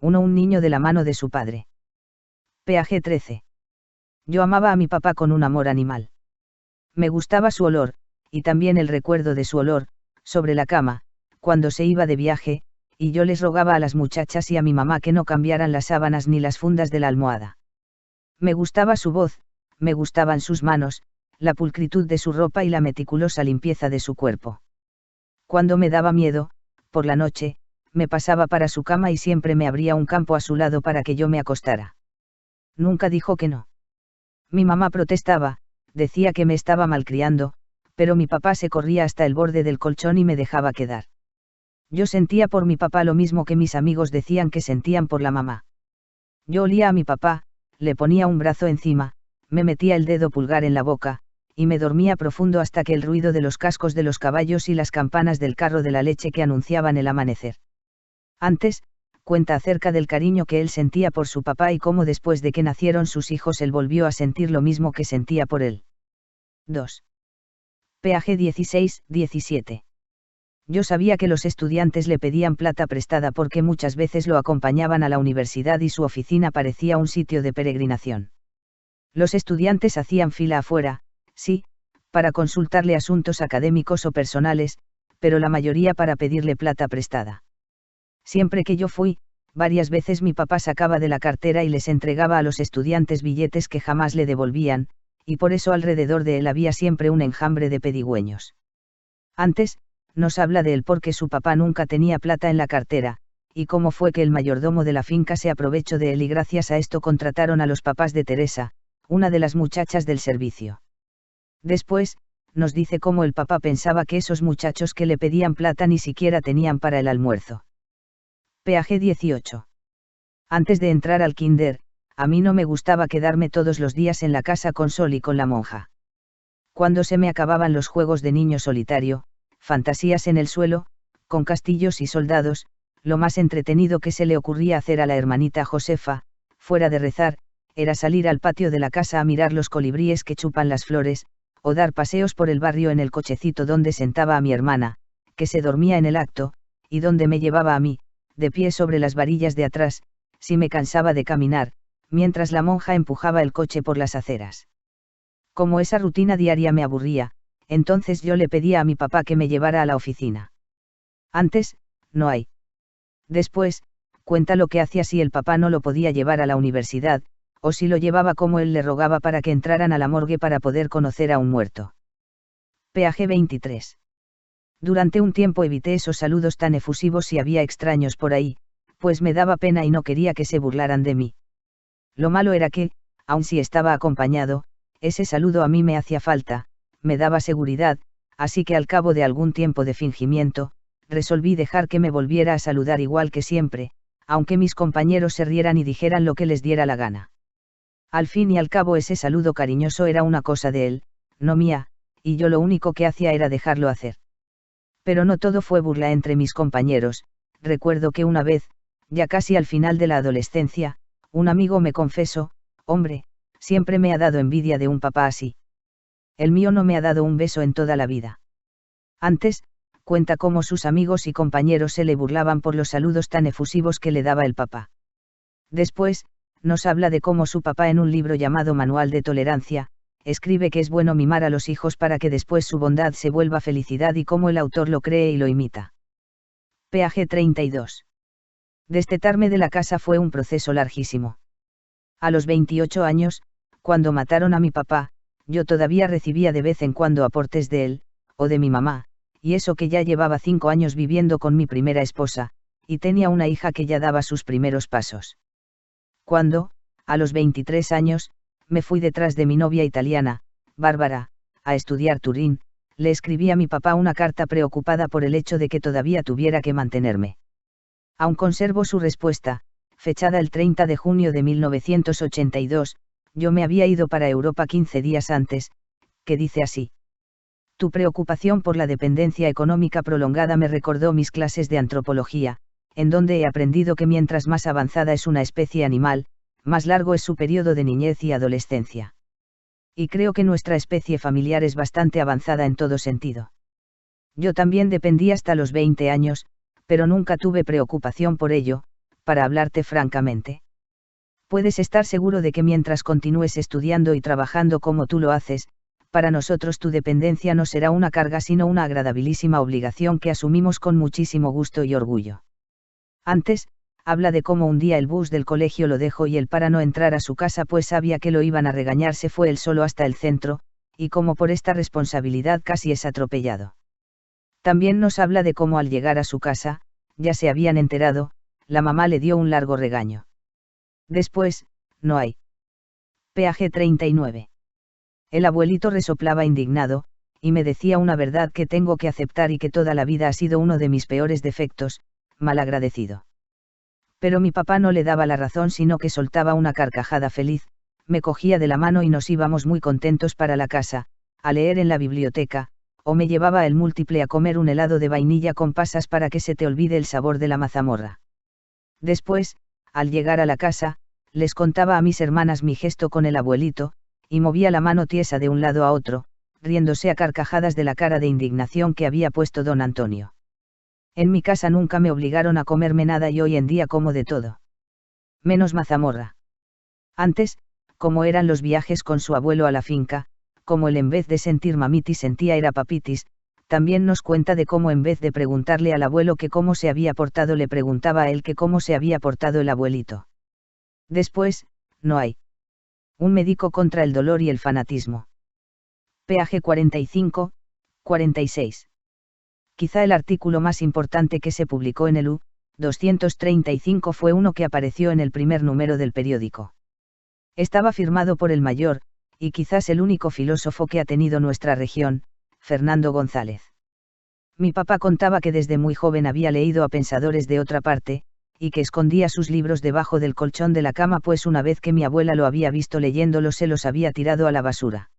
Un niño de la mano de su padre. Page 13. Yo amaba a mi papá con un amor animal. Me gustaba su olor, y también el recuerdo de su olor, sobre la cama, cuando se iba de viaje, y yo les rogaba a las muchachas y a mi mamá que no cambiaran las sábanas ni las fundas de la almohada. Me gustaba su voz, me gustaban sus manos, la pulcritud de su ropa y la meticulosa limpieza de su cuerpo. Cuando me daba miedo, por la noche, me pasaba para su cama y siempre me abría un campo a su lado para que yo me acostara. Nunca dijo que no. Mi mamá protestaba, decía que me estaba malcriando, pero mi papá se corría hasta el borde del colchón y me dejaba quedar. Yo sentía por mi papá lo mismo que mis amigos decían que sentían por la mamá. Yo olía a mi papá, le ponía un brazo encima, me metía el dedo pulgar en la boca, y me dormía profundo hasta que el ruido de los cascos de los caballos y las campanas del carro de la leche que anunciaban el amanecer. Antes, cuenta acerca del cariño que él sentía por su papá y cómo después de que nacieron sus hijos él volvió a sentir lo mismo que sentía por él. 2. Page 16-17. Yo sabía que los estudiantes le pedían plata prestada porque muchas veces lo acompañaban a la universidad y su oficina parecía un sitio de peregrinación. Los estudiantes hacían fila afuera, sí, para consultarle asuntos académicos o personales, pero la mayoría para pedirle plata prestada. Siempre que yo fui, varias veces mi papá sacaba de la cartera y les entregaba a los estudiantes billetes que jamás le devolvían, y por eso alrededor de él había siempre un enjambre de pedigüeños. Antes, nos habla de él porque su papá nunca tenía plata en la cartera, y cómo fue que el mayordomo de la finca se aprovechó de él y gracias a esto contrataron a los papás de Teresa, una de las muchachas del servicio. Después, nos dice cómo el papá pensaba que esos muchachos que le pedían plata ni siquiera tenían para el almuerzo. Page 18. Antes de entrar al kinder, a mí no me gustaba quedarme todos los días en la casa con Sol y con la monja. Cuando se me acababan los juegos de niño solitario, fantasías en el suelo, con castillos y soldados, lo más entretenido que se le ocurría hacer a la hermanita Josefa, fuera de rezar, era salir al patio de la casa a mirar los colibríes que chupan las flores, o dar paseos por el barrio en el cochecito donde sentaba a mi hermana, que se dormía en el acto, y donde me llevaba a mí, de pie sobre las varillas de atrás, si me cansaba de caminar, mientras la monja empujaba el coche por las aceras. Como esa rutina diaria me aburría, entonces yo le pedía a mi papá que me llevara a la oficina. Antes, no hay. Después, cuenta lo que hacía si el papá no lo podía llevar a la universidad, o si lo llevaba como él le rogaba para que entraran a la morgue para poder conocer a un muerto. Page 23. Durante un tiempo evité esos saludos tan efusivos si había extraños por ahí, pues me daba pena y no quería que se burlaran de mí. Lo malo era que, aun si estaba acompañado, ese saludo a mí me hacía falta, me daba seguridad, así que al cabo de algún tiempo de fingimiento, resolví dejar que me volviera a saludar igual que siempre, aunque mis compañeros se rieran y dijeran lo que les diera la gana. Al fin y al cabo ese saludo cariñoso era una cosa de él, no mía, y yo lo único que hacía era dejarlo hacer. Pero no todo fue burla entre mis compañeros. Recuerdo que una vez, ya casi al final de la adolescencia, un amigo me confesó: hombre, siempre me ha dado envidia de un papá así. El mío no me ha dado un beso en toda la vida. Antes, cuenta cómo sus amigos y compañeros se le burlaban por los saludos tan efusivos que le daba el papá. Después, nos habla de cómo su papá en un libro llamado Manual de Tolerancia, escribe que es bueno mimar a los hijos para que después su bondad se vuelva felicidad y cómo el autor lo cree y lo imita. Page 32. Destetarme de la casa fue un proceso larguísimo. A los 28 años, cuando mataron a mi papá, yo todavía recibía de vez en cuando aportes de él, o de mi mamá, y eso que ya llevaba 5 años viviendo con mi primera esposa, y tenía una hija que ya daba sus primeros pasos. Cuando, a los 23 años, me fui detrás de mi novia italiana, Bárbara, a estudiar Turín, le escribí a mi papá una carta preocupada por el hecho de que todavía tuviera que mantenerme. Aún conservo su respuesta, fechada el 30 de junio de 1982, yo me había ido para Europa 15 días antes, que dice así: tu preocupación por la dependencia económica prolongada me recordó mis clases de antropología, en donde he aprendido que mientras más avanzada es una especie animal, más largo es su periodo de niñez y adolescencia. Y creo que nuestra especie familiar es bastante avanzada en todo sentido. Yo también dependí hasta los 20 años, pero nunca tuve preocupación por ello, para hablarte francamente. Puedes estar seguro de que mientras continúes estudiando y trabajando como tú lo haces, para nosotros tu dependencia no será una carga sino una agradabilísima obligación que asumimos con muchísimo gusto y orgullo. Antes, habla de cómo un día el bus del colegio lo dejó y él, para no entrar a su casa pues sabía que lo iban a regañar, se fue él solo hasta el centro, y cómo por esta responsabilidad casi es atropellado. También nos habla de cómo al llegar a su casa, ya se habían enterado, la mamá le dio un largo regaño. Después, no hay. Peaje 39. El abuelito resoplaba indignado, y me decía una verdad que tengo que aceptar y que toda la vida ha sido uno de mis peores defectos, malagradecido. Pero mi papá no le daba la razón sino que soltaba una carcajada feliz, me cogía de la mano y nos íbamos muy contentos para la casa, a leer en la biblioteca, o me llevaba el múltiple a comer un helado de vainilla con pasas para que se te olvide el sabor de la mazamorra. Después, al llegar a la casa, les contaba a mis hermanas mi gesto con el abuelito, y movía la mano tiesa de un lado a otro, riéndose a carcajadas de la cara de indignación que había puesto don Antonio. En mi casa nunca me obligaron a comerme nada y hoy en día como de todo. Menos mazamorra. Antes, como eran los viajes con su abuelo a la finca, como él en vez de sentir mamitis sentía era papitis, también nos cuenta de cómo en vez de preguntarle al abuelo que cómo se había portado le preguntaba a él que cómo se había portado el abuelito. Después, no hay. Un médico contra el dolor y el fanatismo. Peaje 45, 46. Quizá el artículo más importante que se publicó en el U-235 fue uno que apareció en el primer número del periódico. Estaba firmado por el mayor, y quizás el único filósofo que ha tenido nuestra región, Fernando González. Mi papá contaba que desde muy joven había leído a pensadores de otra parte, y que escondía sus libros debajo del colchón de la cama pues una vez que mi abuela lo había visto leyéndolos se los había tirado a la basura.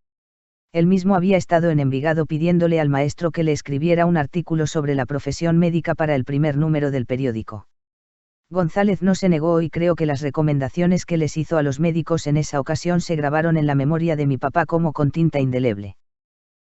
Él mismo había estado en Envigado pidiéndole al maestro que le escribiera un artículo sobre la profesión médica para el primer número del periódico. González no se negó y creo que las recomendaciones que les hizo a los médicos en esa ocasión se grabaron en la memoria de mi papá como con tinta indeleble.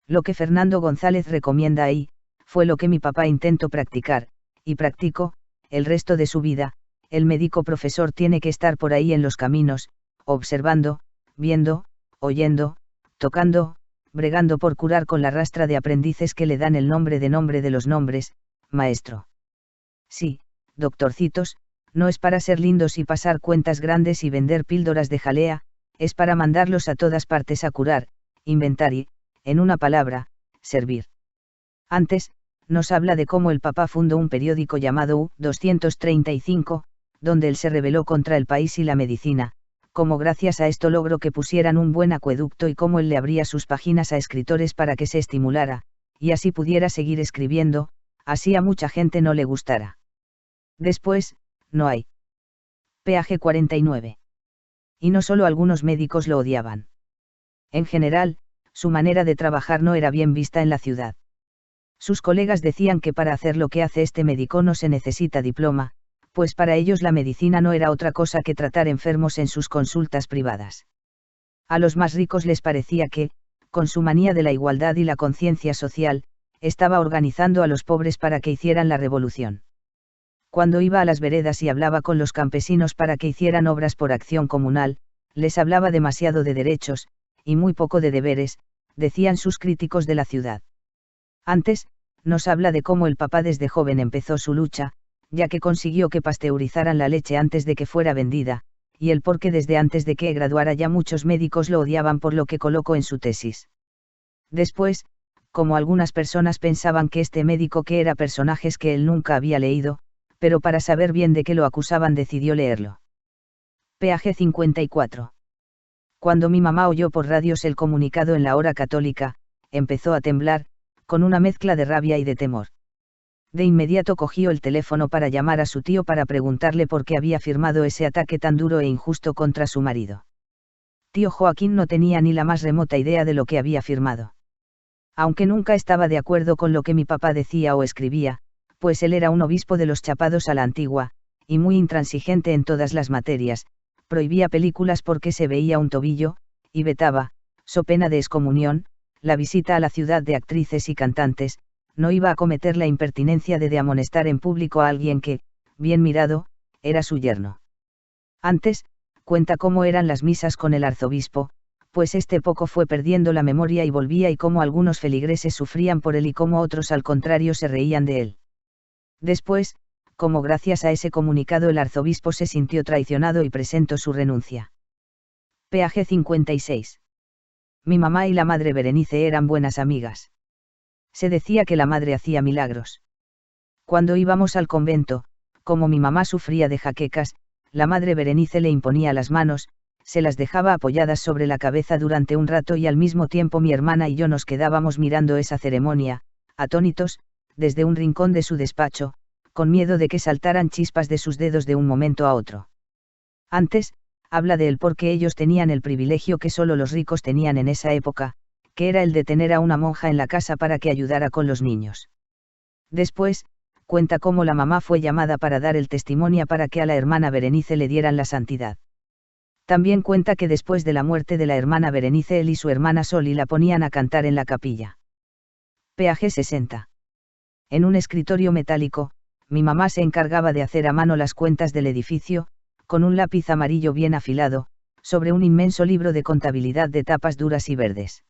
Lo que Fernando González recomienda ahí, fue lo que mi papá intentó practicar, y practicó, el resto de su vida. El médico profesor tiene que estar por ahí en los caminos, observando, viendo, oyendo, tocando, bregando por curar con la rastra de aprendices que le dan el nombre de los nombres, maestro. Sí, doctorcitos, no es para ser lindos y pasar cuentas grandes y vender píldoras de jalea, es para mandarlos a todas partes a curar, inventar y, en una palabra, servir. Antes, nos habla de cómo el papá fundó un periódico llamado U-235, donde él se rebeló contra el país y la medicina, cómo gracias a esto logró que pusieran un buen acueducto y cómo él le abría sus páginas a escritores para que se estimulara, y así pudiera seguir escribiendo, así a mucha gente no le gustara. Después, no hay. Peaje 49. Y no solo algunos médicos lo odiaban. En general, su manera de trabajar no era bien vista en la ciudad. Sus colegas decían que para hacer lo que hace este médico no se necesita diploma, pues para ellos la medicina no era otra cosa que tratar enfermos en sus consultas privadas. A los más ricos les parecía que, con su manía de la igualdad y la conciencia social, estaba organizando a los pobres para que hicieran la revolución. Cuando iba a las veredas y hablaba con los campesinos para que hicieran obras por acción comunal, les hablaba demasiado de derechos, y muy poco de deberes, decían sus críticos de la ciudad. Antes, nos habla de cómo el papá desde joven empezó su lucha, ya que consiguió que pasteurizaran la leche antes de que fuera vendida, y el por qué desde antes de que graduara ya muchos médicos lo odiaban por lo que colocó en su tesis. Después, como algunas personas pensaban que este médico que era personajes que él nunca había leído, pero para saber bien de qué lo acusaban decidió leerlo. Peaje 54. Cuando mi mamá oyó por radios el comunicado en la hora católica, empezó a temblar, con una mezcla de rabia y de temor. De inmediato cogió el teléfono para llamar a su tío para preguntarle por qué había firmado ese ataque tan duro e injusto contra su marido. Tío Joaquín no tenía ni la más remota idea de lo que había firmado. Aunque nunca estaba de acuerdo con lo que mi papá decía o escribía, pues él era un obispo de los chapados a la antigua, y muy intransigente en todas las materias, prohibía películas porque se veía un tobillo, y vetaba, so pena de excomunión, la visita a la ciudad de actrices y cantantes. No iba a cometer la impertinencia de amonestar en público a alguien que, bien mirado, era su yerno. Antes, cuenta cómo eran las misas con el arzobispo, pues este poco fue perdiendo la memoria y volvía, y cómo algunos feligreses sufrían por él y cómo otros al contrario se reían de él. Después, como gracias a ese comunicado el arzobispo se sintió traicionado y presentó su renuncia. Page 56. Mi mamá y la madre Berenice eran buenas amigas. Se decía que la madre hacía milagros. Cuando íbamos al convento, como mi mamá sufría de jaquecas, la madre Berenice le imponía las manos, se las dejaba apoyadas sobre la cabeza durante un rato y al mismo tiempo mi hermana y yo nos quedábamos mirando esa ceremonia, atónitos, desde un rincón de su despacho, con miedo de que saltaran chispas de sus dedos de un momento a otro. Antes, habla de él porque ellos tenían el privilegio que solo los ricos tenían en esa época, que era el de tener a una monja en la casa para que ayudara con los niños. Después, cuenta cómo la mamá fue llamada para dar el testimonio para que a la hermana Berenice le dieran la santidad. También cuenta que después de la muerte de la hermana Berenice él y su hermana Sol y la ponían a cantar en la capilla. Page 60. En un escritorio metálico, mi mamá se encargaba de hacer a mano las cuentas del edificio, con un lápiz amarillo bien afilado, sobre un inmenso libro de contabilidad de tapas duras y verdes.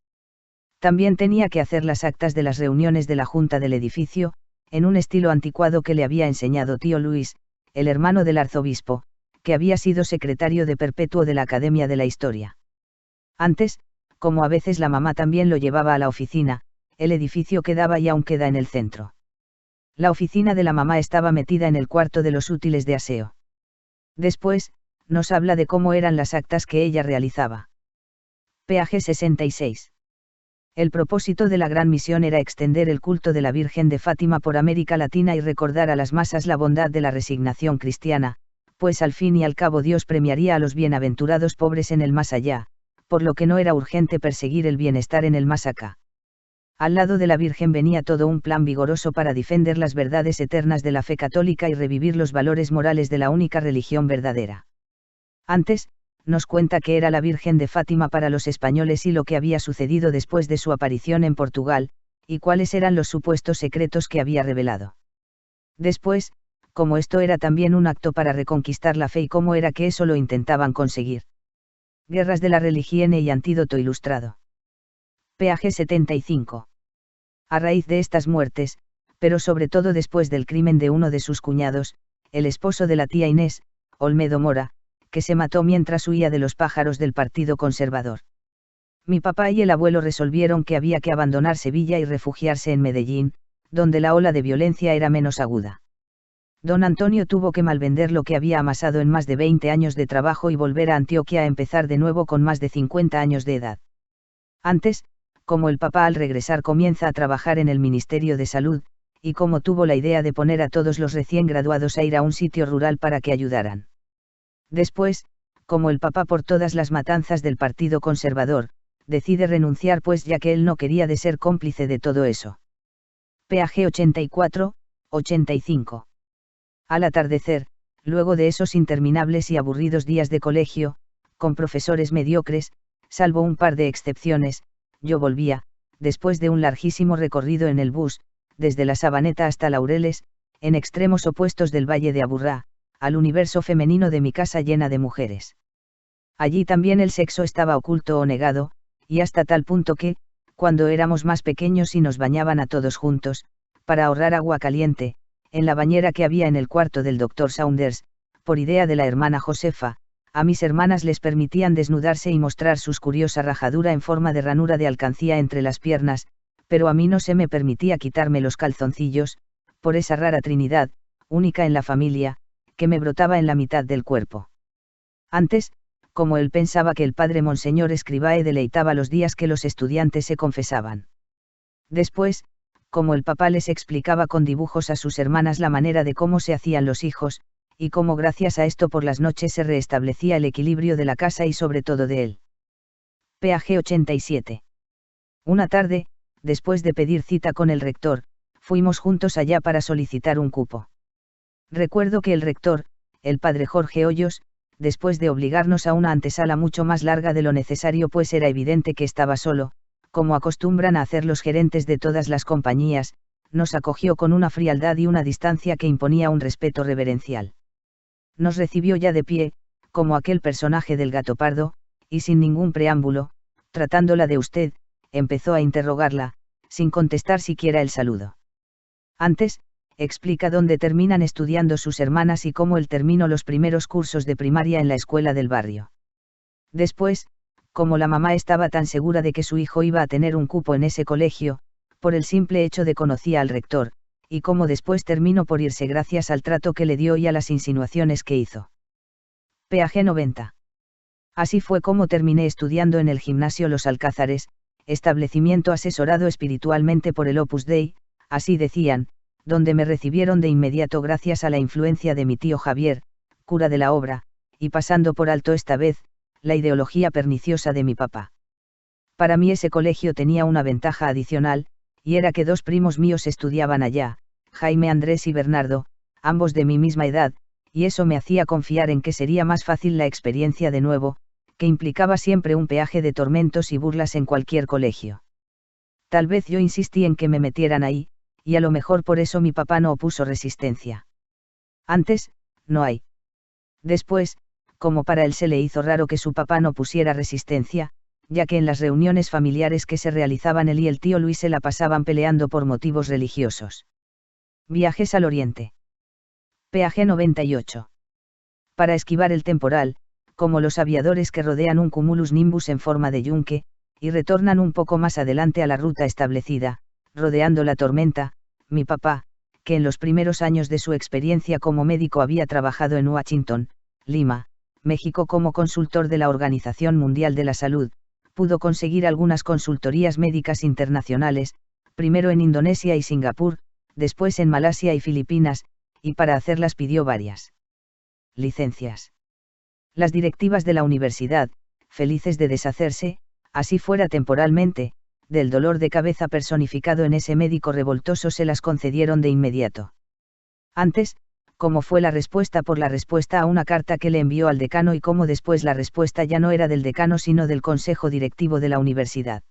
También tenía que hacer las actas de las reuniones de la junta del edificio, en un estilo anticuado que le había enseñado tío Luis, el hermano del arzobispo, que había sido secretario de perpetuo de la Academia de la Historia. Antes, como a veces la mamá también lo llevaba a la oficina, el edificio quedaba y aún queda en el centro. La oficina de la mamá estaba metida en el cuarto de los útiles de aseo. Después, nos habla de cómo eran las actas que ella realizaba. Page 66. El propósito de la gran misión era extender el culto de la Virgen de Fátima por América Latina y recordar a las masas la bondad de la resignación cristiana, pues al fin y al cabo Dios premiaría a los bienaventurados pobres en el más allá, por lo que no era urgente perseguir el bienestar en el más acá. Al lado de la Virgen venía todo un plan vigoroso para defender las verdades eternas de la fe católica y revivir los valores morales de la única religión verdadera. Antes, nos cuenta que era la Virgen de Fátima para los españoles y lo que había sucedido después de su aparición en Portugal, y cuáles eran los supuestos secretos que había revelado. Después, cómo esto era también un acto para reconquistar la fe y cómo era que eso lo intentaban conseguir. Guerras de la religión y antídoto ilustrado. Page 75. A raíz de estas muertes, pero sobre todo después del crimen de uno de sus cuñados, el esposo de la tía Inés, Olmedo Mora, que se mató mientras huía de los pájaros del Partido Conservador. Mi papá y el abuelo resolvieron que había que abandonar Sevilla y refugiarse en Medellín, donde la ola de violencia era menos aguda. Don Antonio tuvo que malvender lo que había amasado en más de 20 años de trabajo y volver a Antioquia a empezar de nuevo con más de 50 años de edad. Antes, como el papá al regresar comienza a trabajar en el Ministerio de Salud, y como tuvo la idea de poner a todos los recién graduados a ir a un sitio rural para que ayudaran. Después, como el papá por todas las matanzas del Partido Conservador, decide renunciar pues ya que él no quería de ser cómplice de todo eso. Page 84, 85. Al atardecer, luego de esos interminables y aburridos días de colegio, con profesores mediocres, salvo un par de excepciones, yo volvía, después de un larguísimo recorrido en el bus, desde la Sabaneta hasta Laureles, en extremos opuestos del Valle de Aburrá, al universo femenino de mi casa llena de mujeres. Allí también el sexo estaba oculto o negado, y hasta tal punto que, cuando éramos más pequeños y nos bañaban a todos juntos, para ahorrar agua caliente, en la bañera que había en el cuarto del Dr. Saunders, por idea de la hermana Josefa, a mis hermanas les permitían desnudarse y mostrar sus curiosa rajadura en forma de ranura de alcancía entre las piernas, pero a mí no se me permitía quitarme los calzoncillos, por esa rara trinidad, única en la familia, que me brotaba en la mitad del cuerpo. Antes, como él pensaba que el padre Monseñor Escribae deleitaba los días que los estudiantes se confesaban. Después, como el papá les explicaba con dibujos a sus hermanas la manera de cómo se hacían los hijos, y cómo gracias a esto por las noches se restablecía el equilibrio de la casa y sobre todo de él. Page 87. Una tarde, después de pedir cita con el rector, fuimos juntos allá para solicitar un cupo. Recuerdo que el rector, el padre Jorge Hoyos, después de obligarnos a una antesala mucho más larga de lo necesario pues era evidente que estaba solo, como acostumbran a hacer los gerentes de todas las compañías, nos acogió con una frialdad y una distancia que imponía un respeto reverencial. Nos recibió ya de pie, como aquel personaje del Gato Pardo, y sin ningún preámbulo, tratándola de usted, empezó a interrogarla, sin contestar siquiera el saludo. Antes, explica dónde terminan estudiando sus hermanas y cómo él terminó los primeros cursos de primaria en la escuela del barrio. Después, como la mamá estaba tan segura de que su hijo iba a tener un cupo en ese colegio, por el simple hecho de conocía al rector, y cómo después terminó por irse gracias al trato que le dio y a las insinuaciones que hizo. Peaje 90. Así fue como terminé estudiando en el gimnasio Los Alcázares, establecimiento asesorado espiritualmente por el Opus Dei, así decían, donde me recibieron de inmediato gracias a la influencia de mi tío Javier, cura de la obra, y pasando por alto esta vez, la ideología perniciosa de mi papá. Para mí ese colegio tenía una ventaja adicional, y era que dos primos míos estudiaban allá, Jaime Andrés y Bernardo, ambos de mi misma edad, y eso me hacía confiar en que sería más fácil la experiencia de nuevo, que implicaba siempre un peaje de tormentos y burlas en cualquier colegio. Tal vez yo insistí en que me metieran ahí, y a lo mejor por eso mi papá no opuso resistencia. Antes, no hay. Después, como para él se le hizo raro que su papá no pusiera resistencia, ya que en las reuniones familiares que se realizaban él y el tío Luis se la pasaban peleando por motivos religiosos. Viajes al Oriente. Peaje 98. Para esquivar el temporal, como los aviadores que rodean un cumulus nimbus en forma de yunque, y retornan un poco más adelante a la ruta establecida, rodeando la tormenta, mi papá, que en los primeros años de su experiencia como médico había trabajado en Washington, Lima, México como consultor de la Organización Mundial de la Salud, pudo conseguir algunas consultorías médicas internacionales, primero en Indonesia y Singapur, después en Malasia y Filipinas, y para hacerlas pidió varias licencias. Las directivas de la universidad, felices de deshacerse, así fuera temporalmente, del dolor de cabeza personificado en ese médico revoltoso, se las concedieron de inmediato. Antes, cómo fue la respuesta por la respuesta a una carta que le envió al decano y cómo después la respuesta ya no era del decano sino del consejo directivo de la universidad.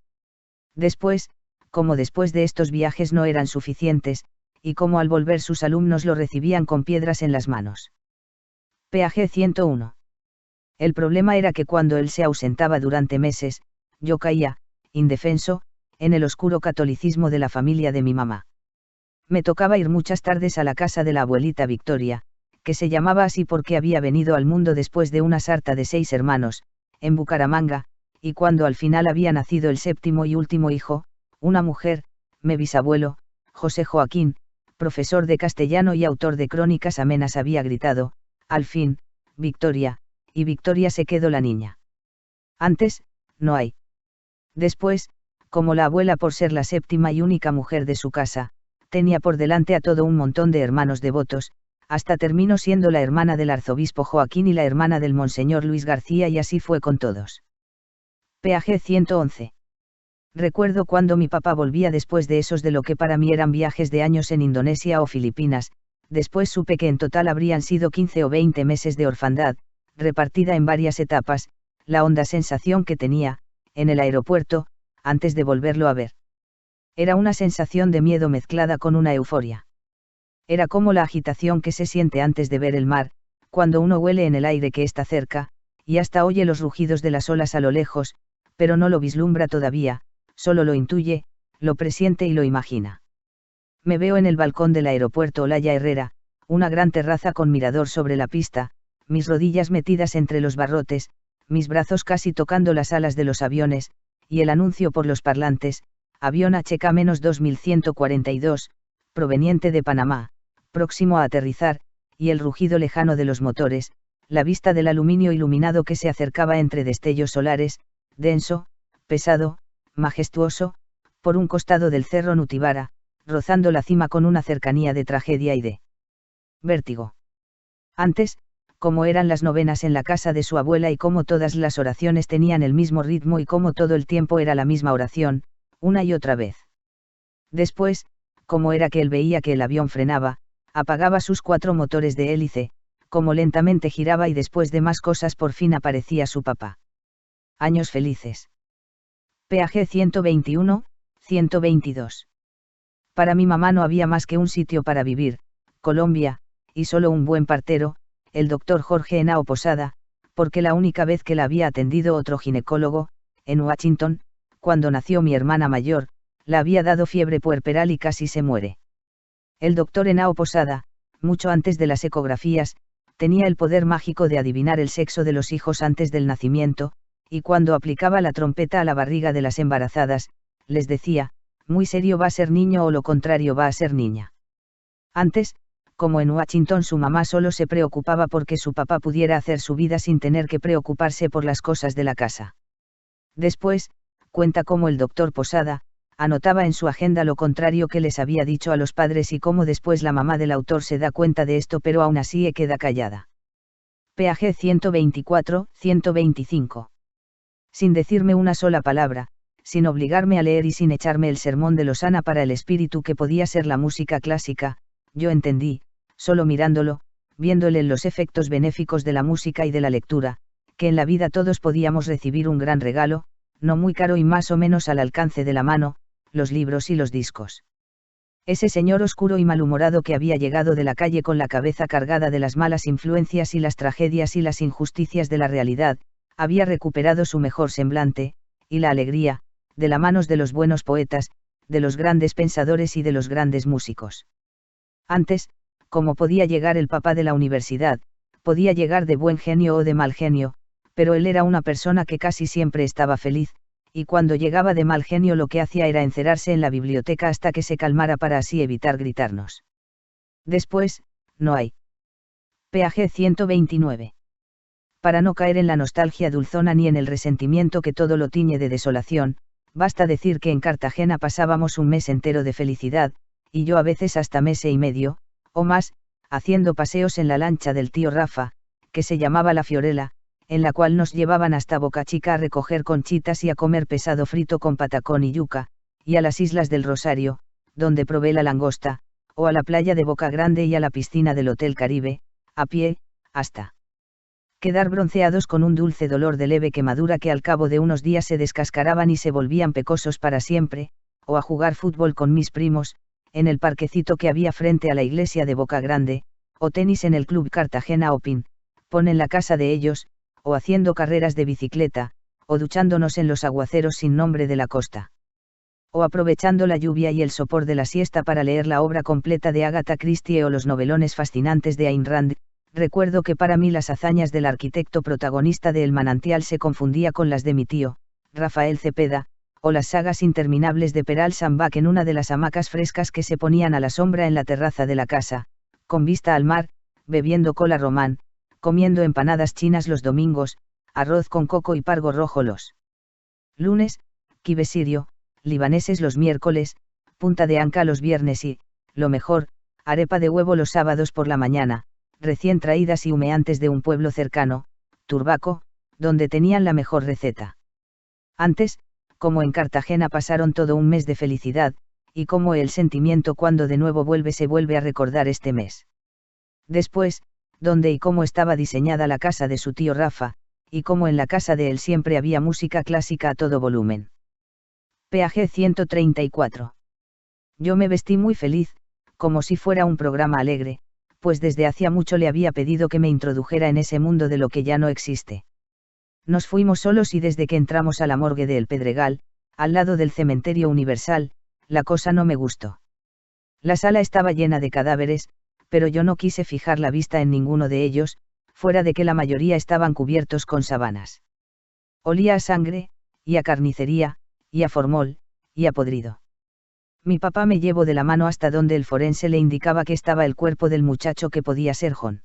Después, como después de estos viajes no eran suficientes, y cómo al volver sus alumnos lo recibían con piedras en las manos. Peaje 101. El problema era que cuando él se ausentaba durante meses, yo caía, indefenso, en el oscuro catolicismo de la familia de mi mamá. Me tocaba ir muchas tardes a la casa de la abuelita Victoria, que se llamaba así porque había venido al mundo después de una sarta de 6 hermanos, en Bucaramanga, y cuando al final había nacido el séptimo y último hijo, una mujer, mi bisabuelo, José Joaquín, profesor de castellano y autor de crónicas amenas, había gritado, al fin, Victoria, y Victoria se quedó la niña. Antes, no hay. Después, como la abuela por ser la séptima y única mujer de su casa, tenía por delante a todo un montón de hermanos devotos, hasta terminó siendo la hermana del arzobispo Joaquín y la hermana del monseñor Luis García, y así fue con todos. Peaje 111. Recuerdo cuando mi papá volvía después de esos de lo que para mí eran viajes de años en Indonesia o Filipinas, después supe que en total habrían sido 15 o 20 meses de orfandad, repartida en varias etapas, la honda sensación que tenía, en el aeropuerto, antes de volverlo a ver. Era una sensación de miedo mezclada con una euforia. Era como la agitación que se siente antes de ver el mar, cuando uno huele en el aire que está cerca, y hasta oye los rugidos de las olas a lo lejos, pero no lo vislumbra todavía, solo lo intuye, lo presiente y lo imagina. Me veo en el balcón del aeropuerto Olaya Herrera, una gran terraza con mirador sobre la pista, mis rodillas metidas entre los barrotes, mis brazos casi tocando las alas de los aviones, y el anuncio por los parlantes, avión HK-2142, proveniente de Panamá, próximo a aterrizar, y el rugido lejano de los motores, la vista del aluminio iluminado que se acercaba entre destellos solares, denso, pesado, majestuoso, por un costado del cerro Nutibara, rozando la cima con una cercanía de tragedia y de vértigo. Antes, como eran las novenas en la casa de su abuela y cómo todas las oraciones tenían el mismo ritmo y cómo todo el tiempo era la misma oración, una y otra vez. Después, como era que él veía que el avión frenaba, apagaba sus 4 motores de hélice, como lentamente giraba y después de más cosas por fin aparecía su papá. Años felices. Peaje 121, 122. Para mi mamá no había más que un sitio para vivir, Colombia, y solo un buen partero, el doctor Jorge Henao Posada, porque la única vez que la había atendido otro ginecólogo, en Washington, cuando nació mi hermana mayor, la había dado fiebre puerperal y casi se muere. El doctor Henao Posada, mucho antes de las ecografías, tenía el poder mágico de adivinar el sexo de los hijos antes del nacimiento, y cuando aplicaba la trompeta a la barriga de las embarazadas, les decía, muy serio va a ser niño o lo contrario va a ser niña. Antes, como en Washington su mamá solo se preocupaba porque su papá pudiera hacer su vida sin tener que preocuparse por las cosas de la casa. Después, cuenta cómo el doctor Posada, anotaba en su agenda lo contrario que les había dicho a los padres y cómo después la mamá del autor se da cuenta de esto pero aún así queda callada. PAG 124-125. Sin decirme una sola palabra, sin obligarme a leer y sin echarme el sermón de Losana para el espíritu que podía ser la música clásica, yo entendí, solo mirándolo, viéndole los efectos benéficos de la música y de la lectura, que en la vida todos podíamos recibir un gran regalo, no muy caro y más o menos al alcance de la mano, los libros y los discos. Ese señor oscuro y malhumorado que había llegado de la calle con la cabeza cargada de las malas influencias y las tragedias y las injusticias de la realidad, había recuperado su mejor semblante, y la alegría, de las manos de los buenos poetas, de los grandes pensadores y de los grandes músicos. Antes, como podía llegar el papá de la universidad, podía llegar de buen genio o de mal genio, pero él era una persona que casi siempre estaba feliz, y cuando llegaba de mal genio lo que hacía era encerrarse en la biblioteca hasta que se calmara para así evitar gritarnos. Después, no hay. PAG 129. Para no caer en la nostalgia dulzona ni en el resentimiento que todo lo tiñe de desolación, basta decir que en Cartagena pasábamos un mes entero de felicidad, y yo a veces hasta mes y medio, o más, haciendo paseos en la lancha del tío Rafa, que se llamaba La Fiorella, en la cual nos llevaban hasta Boca Chica a recoger conchitas y a comer pesado frito con patacón y yuca, y a las Islas del Rosario, donde probé la langosta, o a la playa de Boca Grande y a la piscina del Hotel Caribe, a pie, hasta quedar bronceados con un dulce dolor de leve quemadura que al cabo de unos días se descascaraban y se volvían pecosos para siempre, o a jugar fútbol con mis primos, en el parquecito que había frente a la iglesia de Boca Grande, o tenis en el Club Cartagena o pon en la casa de ellos, o haciendo carreras de bicicleta, o duchándonos en los aguaceros sin nombre de la costa. O aprovechando la lluvia y el sopor de la siesta para leer la obra completa de Agatha Christie o los novelones fascinantes de Ayn Rand. Recuerdo que para mí las hazañas del arquitecto protagonista de El Manantial se confundía con las de mi tío, Rafael Cepeda, o las sagas interminables de Peral Sambach en una de las hamacas frescas que se ponían a la sombra en la terraza de la casa, con vista al mar, bebiendo cola román, comiendo empanadas chinas los domingos, arroz con coco y pargo rojo los lunes, kibe sirio, libaneses los miércoles, punta de anca los viernes y, lo mejor, arepa de huevo los sábados por la mañana, recién traídas y humeantes de un pueblo cercano, Turbaco, donde tenían la mejor receta. Antes, como en Cartagena pasaron todo un mes de felicidad, y como el sentimiento cuando de nuevo vuelve se vuelve a recordar este mes. Después, dónde y cómo estaba diseñada la casa de su tío Rafa, y cómo en la casa de él siempre había música clásica a todo volumen. PAG 134. Yo me vestí muy feliz, como si fuera un programa alegre, pues desde hacía mucho le había pedido que me introdujera en ese mundo de lo que ya no existe. Nos fuimos solos y desde que entramos a la morgue de El Pedregal, al lado del cementerio universal, la cosa no me gustó. La sala estaba llena de cadáveres, pero yo no quise fijar la vista en ninguno de ellos, fuera de que la mayoría estaban cubiertos con sábanas. Olía a sangre, y a carnicería, y a formol, y a podrido. Mi papá me llevó de la mano hasta donde el forense le indicaba que estaba el cuerpo del muchacho que podía ser John.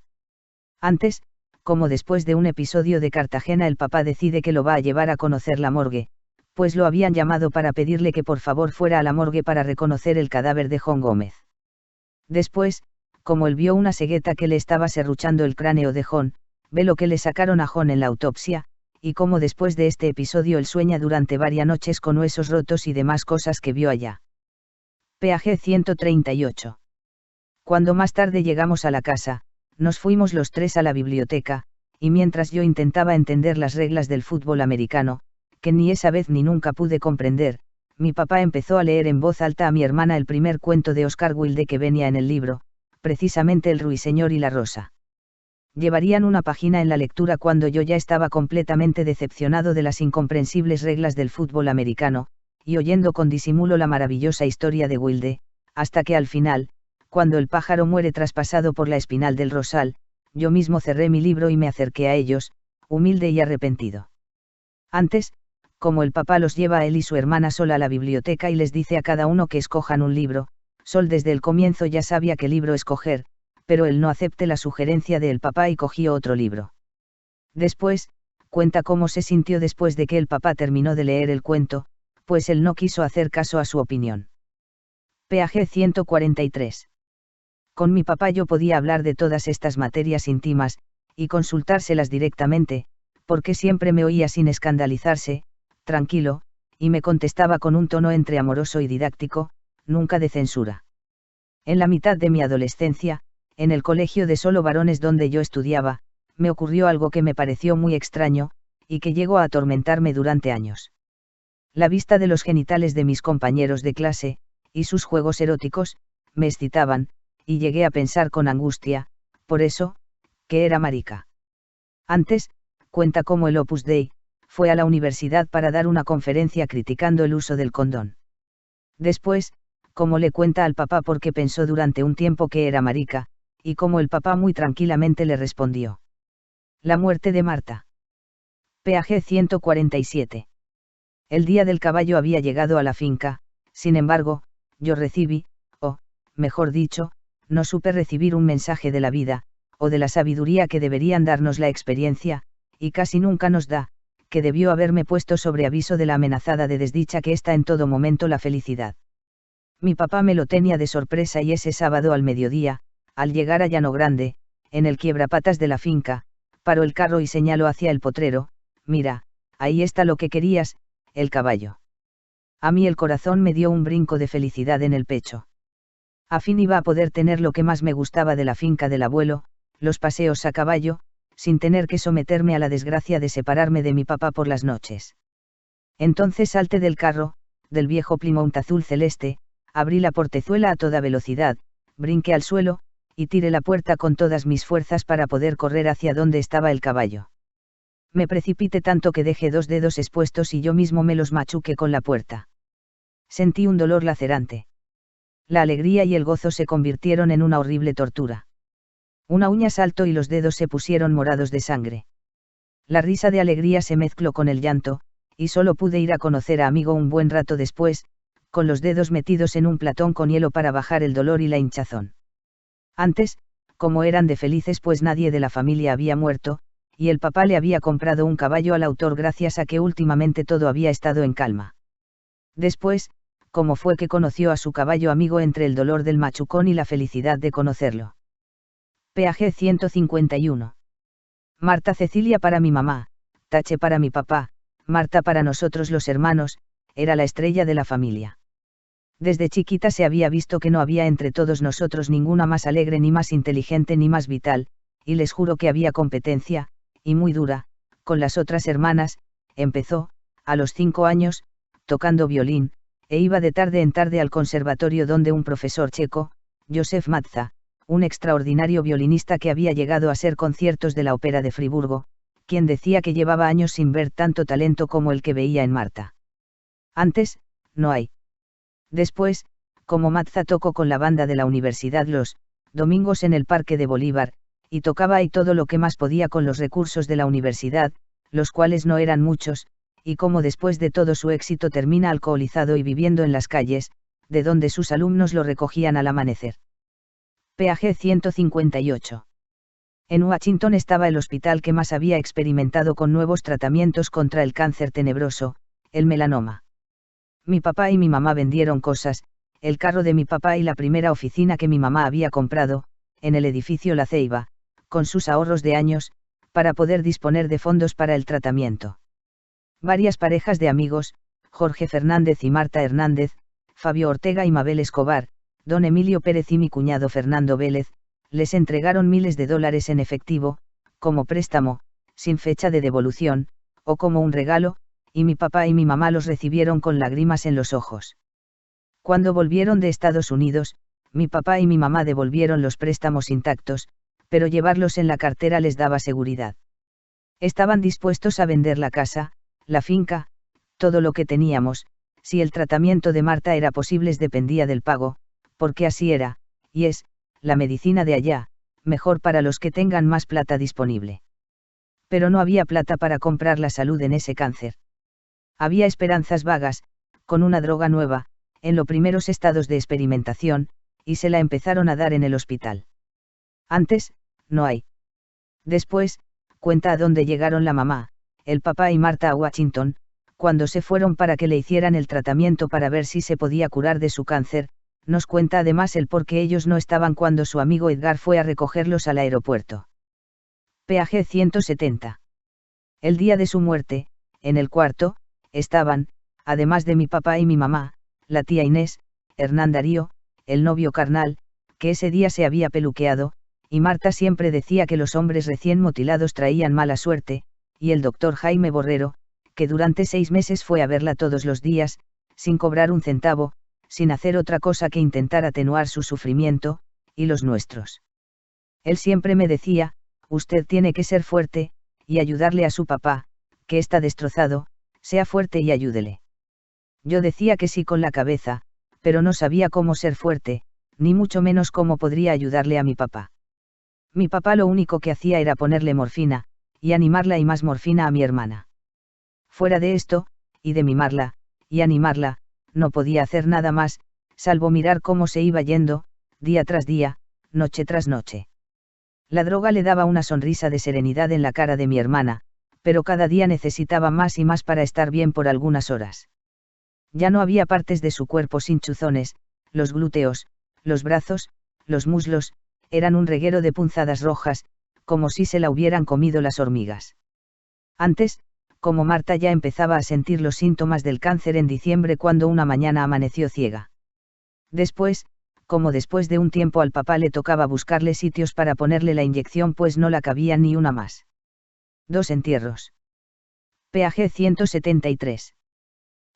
Antes, como después de un episodio de Cartagena el papá decide que lo va a llevar a conocer la morgue, pues lo habían llamado para pedirle que por favor fuera a la morgue para reconocer el cadáver de John Gómez. Después, como él vio una cegueta que le estaba serruchando el cráneo de John, ve lo que le sacaron a John en la autopsia, y como después de este episodio él sueña durante varias noches con huesos rotos y demás cosas que vio allá. PAG 138. Cuando más tarde llegamos a la casa, nos fuimos los tres a la biblioteca, y mientras yo intentaba entender las reglas del fútbol americano, que ni esa vez ni nunca pude comprender, mi papá empezó a leer en voz alta a mi hermana el primer cuento de Oscar Wilde que venía en el libro, precisamente El ruiseñor y la rosa. Llevarían una página en la lectura cuando yo ya estaba completamente decepcionado de las incomprensibles reglas del fútbol americano, y oyendo con disimulo la maravillosa historia de Wilde, hasta que al final, cuando el pájaro muere traspasado por la espinal del rosal, yo mismo cerré mi libro y me acerqué a ellos, humilde y arrepentido. Antes, como el papá los lleva a él y su hermana sola a la biblioteca y les dice a cada uno que escojan un libro, Sol desde el comienzo ya sabía qué libro escoger, pero él no acepte la sugerencia del papá y cogió otro libro. Después, cuenta cómo se sintió después de que el papá terminó de leer el cuento, pues él no quiso hacer caso a su opinión. Page 143. Con mi papá yo podía hablar de todas estas materias íntimas, y consultárselas directamente, porque siempre me oía sin escandalizarse, tranquilo, y me contestaba con un tono entre amoroso y didáctico, nunca de censura. En la mitad de mi adolescencia, en el colegio de solo varones donde yo estudiaba, me ocurrió algo que me pareció muy extraño, y que llegó a atormentarme durante años. La vista de los genitales de mis compañeros de clase, y sus juegos eróticos, me excitaban, y llegué a pensar con angustia, por eso, que era marica. Antes, cuenta cómo el Opus Dei, fue a la universidad para dar una conferencia criticando el uso del condón. Después, como le cuenta al papá porque pensó durante un tiempo que era marica, y como el papá muy tranquilamente le respondió. La muerte de Marta. Page 147. El día del caballo había llegado a la finca, sin embargo, yo recibí, o, mejor dicho, no supe recibir un mensaje de la vida, o de la sabiduría que deberían darnos la experiencia, y casi nunca nos da, que debió haberme puesto sobre aviso de la amenazada de desdicha que está en todo momento la felicidad. Mi papá me lo tenía de sorpresa y ese sábado al mediodía, al llegar a Llano Grande, en el quiebrapatas de la finca, paró el carro y señaló hacia el potrero, mira, ahí está lo que querías, el caballo. A mí el corazón me dio un brinco de felicidad en el pecho. A fin iba a poder tener lo que más me gustaba de la finca del abuelo, los paseos a caballo, sin tener que someterme a la desgracia de separarme de mi papá por las noches. Entonces salté del carro, del viejo Plymouth azul celeste, abrí la portezuela a toda velocidad, brinqué al suelo, y tiré la puerta con todas mis fuerzas para poder correr hacia donde estaba el caballo. Me precipité tanto que dejé 2 dedos expuestos y yo mismo me los machuqué con la puerta. Sentí un dolor lacerante. La alegría y el gozo se convirtieron en una horrible tortura. Una uña saltó y los dedos se pusieron morados de sangre. La risa de alegría se mezcló con el llanto, y solo pude ir a conocer a amigo un buen rato después, con los dedos metidos en un platón con hielo para bajar el dolor y la hinchazón. Antes, como eran de felices pues nadie de la familia había muerto, y el papá le había comprado un caballo al autor gracias a que últimamente todo había estado en calma. Después, como fue que conoció a su caballo amigo entre el dolor del machucón y la felicidad de conocerlo. Page 151. Marta Cecilia para mi mamá, Tache para mi papá, Marta para nosotros los hermanos, era la estrella de la familia. Desde chiquita se había visto que no había entre todos nosotros ninguna más alegre ni más inteligente ni más vital, y les juro que había competencia, y muy dura, con las otras hermanas. Empezó, a los 5 años, tocando violín, e iba de tarde en tarde al conservatorio donde un profesor checo, Josef Mazza, un extraordinario violinista que había llegado a ser conciertos de la Ópera de Friburgo, quien decía que llevaba años sin ver tanto talento como el que veía en Marta. Antes, no hay. Después, como Mazza tocó con la banda de la universidad los domingos en el Parque de Bolívar, y tocaba ahí todo lo que más podía con los recursos de la universidad, los cuales no eran muchos, y como después de todo su éxito termina alcoholizado y viviendo en las calles, de donde sus alumnos lo recogían al amanecer. Page 158. En Washington estaba el hospital que más había experimentado con nuevos tratamientos contra el cáncer tenebroso, el melanoma. Mi papá y mi mamá vendieron cosas, el carro de mi papá y la primera oficina que mi mamá había comprado, en el edificio La Ceiba, con sus ahorros de años, para poder disponer de fondos para el tratamiento. Varias parejas de amigos, Jorge Fernández y Marta Hernández, Fabio Ortega y Mabel Escobar, don Emilio Pérez y mi cuñado Fernando Vélez, les entregaron miles de dólares en efectivo, como préstamo, sin fecha de devolución, o como un regalo, y mi papá y mi mamá los recibieron con lágrimas en los ojos. Cuando volvieron de Estados Unidos, mi papá y mi mamá devolvieron los préstamos intactos, pero llevarlos en la cartera les daba seguridad. Estaban dispuestos a vender la casa, la finca, todo lo que teníamos, si el tratamiento de Marta era posible dependía del pago, porque así era, y es, la medicina de allá, mejor para los que tengan más plata disponible. Pero no había plata para comprar la salud en ese cáncer. Había esperanzas vagas, con una droga nueva, en los primeros estados de experimentación, y se la empezaron a dar en el hospital. Antes, no hay. Después, cuenta a dónde llegaron la mamá, el papá y Marta a Washington, cuando se fueron para que le hicieran el tratamiento para ver si se podía curar de su cáncer. Nos cuenta además el por qué ellos no estaban cuando su amigo Edgar fue a recogerlos al aeropuerto. Peaje 170. El día de su muerte, en el cuarto, estaban, además de mi papá y mi mamá, la tía Inés, Hernán Darío, el novio carnal, que ese día se había peluqueado, y Marta siempre decía que los hombres recién mutilados traían mala suerte, y el doctor Jaime Borrero, que durante 6 meses fue a verla todos los días, sin cobrar un centavo, sin hacer otra cosa que intentar atenuar su sufrimiento, y los nuestros. Él siempre me decía, usted tiene que ser fuerte, y ayudarle a su papá, que está destrozado, sea fuerte y ayúdele. Yo decía que sí con la cabeza, pero no sabía cómo ser fuerte, ni mucho menos cómo podría ayudarle a mi papá. Mi papá lo único que hacía era ponerle morfina, y animarla y más morfina a mi hermana. Fuera de esto, y de mimarla, y animarla, no podía hacer nada más, salvo mirar cómo se iba yendo, día tras día, noche tras noche. La droga le daba una sonrisa de serenidad en la cara de mi hermana, pero cada día necesitaba más y más para estar bien por algunas horas. Ya no había partes de su cuerpo sin chuzones, los glúteos, los brazos, los muslos, eran un reguero de punzadas rojas, como si se la hubieran comido las hormigas. Antes, como Marta ya empezaba a sentir los síntomas del cáncer en diciembre cuando una mañana amaneció ciega. Después, como después de un tiempo al papá le tocaba buscarle sitios para ponerle la inyección pues no la cabía ni una más. 2 entierros. Peaje 173.